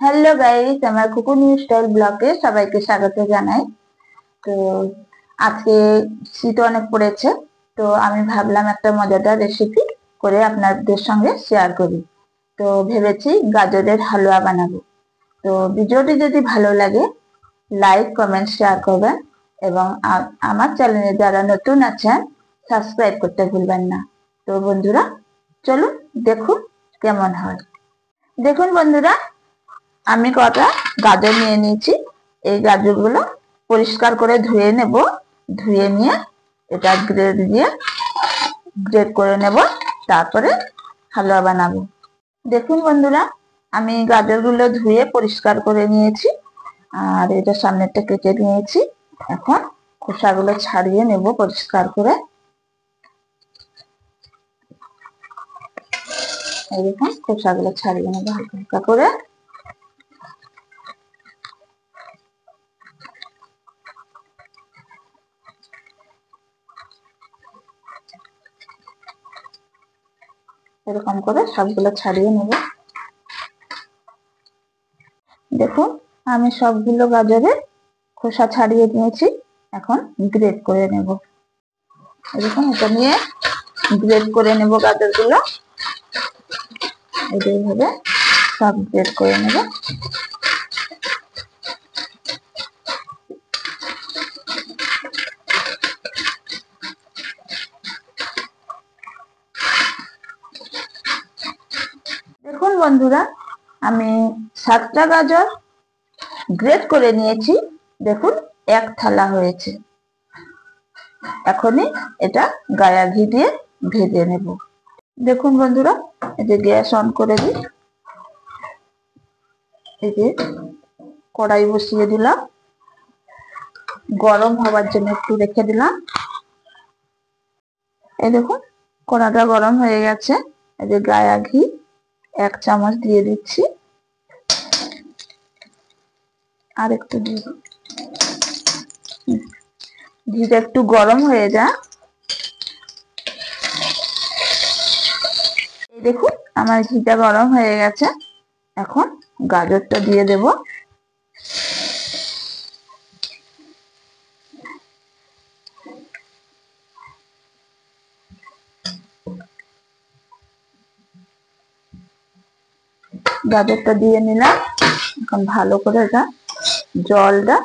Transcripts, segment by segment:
Hello guys, আমার কুকু new style ব্লগে সবাইকে স্বাগত জানাই। তো আজকে শীত অনেক পড়েছে, তো আমি ভাবলাম একটা মজাদার রেসিপি করে আপনাদের সঙ্গে শেয়ার করি। তো ভেবেছি গাজরের হালুয়া বানাবো। তো ভিডিওটি যদি ভালো লাগে লাইক কমেন্ট শেয়ার করবেন এবং আমার চ্যানেলে যারা নতুন আছেন সাবস্ক্রাইব করতে ভুলবেন না। তো বন্ধুরা চলুন দেখুন কেমন হয়। দেখুন বন্ধুরা, আমি কটা গাজর নিয়ে নিয়েছি। এই গাজরগুলো পরিষ্কার করে ধুয়ে নেব। ধুয়ে নিয়ে এটা গ্রেড করে নেব, তারপরে হালুয়া বানাবো। দেখুন বন্ধুরা, আমি গাজরগুলো ধুয়ে পরিষ্কার করে নিয়েছি আর এটা সামনেরটা কেটে নিয়েছি। এখন খোসাগুলো ছাড়িয়ে নেব পরিষ্কার করে। এই দেখুন খোসাগুলো ছাড়িয়ে নেব হালকা হালকা করে। এরকম করে সবগুলো ছাড়িয়ে নেব। দেখুন আমি সবগুলো গাজরের খোসা ছাড়িয়ে নিয়েছি, এখন গ্রেড করে নেব। এরকম এটা নিয়ে গ্রেড করে নেব গাজরগুলো। এইভাবে সব গ্রেড করে নেব। দেখুন বন্ধুরা, আমি 7টা গাজর গ্রেড করে নিয়েছি। দেখুন এক থালা হয়েছে। এখনই এটা গায়া ঘি দিয়ে ভেজে নেব। দেখুন বন্ধুরা, এই যে গ্যাস অন করে দিই। এই যে কড়াই বসিয়ে দিলাম, গরম হওয়ার জন্য একটু রেখে দিলাম। এই দেখুন কড়াটা গরম হয়ে গেছে। এই যে গায়া ঘি 1 চামচ দিয়ে দিচ্ছি, আর একটু দিয়ে ঘিটা একটু গরম হয়ে যায়। এই দেখুন আমার ঘিটা গরম হয়ে গেছে। এখন গাজরটা দিয়ে দেব। গাজরটা দিয়ে নিলাম। এখন ভালো করে এটা জলটা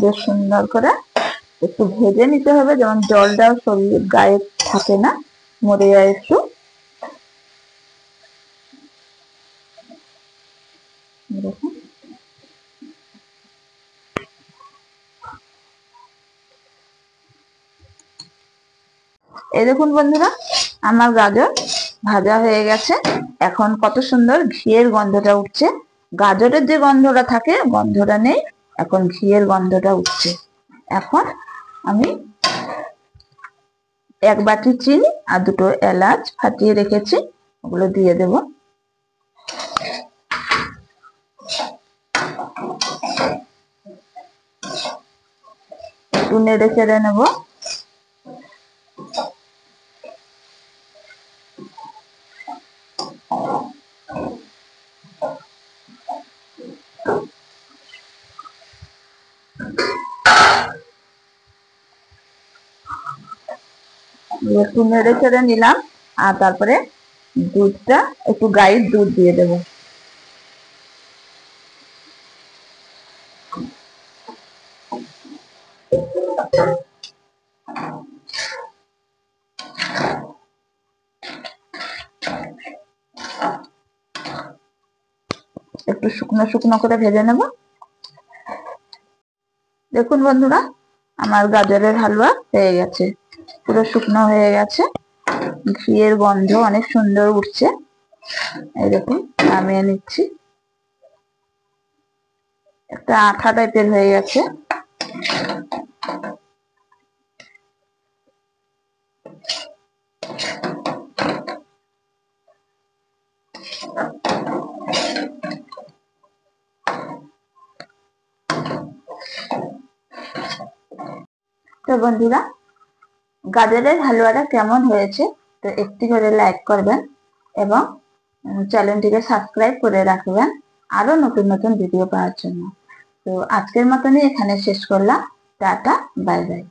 বেশ সুন্দর করে একটু ভেজে নিতে হবে, যেমন জলটা শরীরের গায়ে থাকে না, মরে যায় একটু। দেখুন এই দেখুন বন্ধুরা, আমার গাজর ভাজা হয়ে গেছে। এখন কত সুন্দর ঘিয়ের গন্ধটা উঠছে। গাজরের যে গন্ধটা থাকে গন্ধটা নেই, এখন ঘিয়ের গন্ধটা উঠছে। এখন আমি 1 বাটি চিনি আর 2টো এলাচ ফাটিয়ে রেখেছি, ওগুলো দিয়ে দেব। একটু নেড়ে চেড়ে নেব। একটু নেড়ে চেড়ে নিলাম আর তারপরে দুধটা একটু গাইড দুধ দিয়ে দেব। একটু শুকনো শুকনো করে ভেজে নেব। দেখুন বন্ধুরা, আমার গাজরের হালুয়া হয়ে গেছে, পুরো শুকনো হয়ে গেছে। ঘিয়ের গন্ধ অনেক সুন্দর উঠছে। এই দেখুন নামিয়ে নিচ্ছি। একটা আঠা টাইপের হয়ে গেছে। তো বন্ধুরা, গাজরের হালুয়াটা কেমন হয়েছে তো একটি করে লাইক করবেন এবং চ্যানেলটিকে সাবস্ক্রাইব করে রাখবেন। আরো নতুন নতুন ভিডিও পাওয়ার জন্য। তো আজকের মতনই এখানে শেষ করলাম। Tata, bye bye.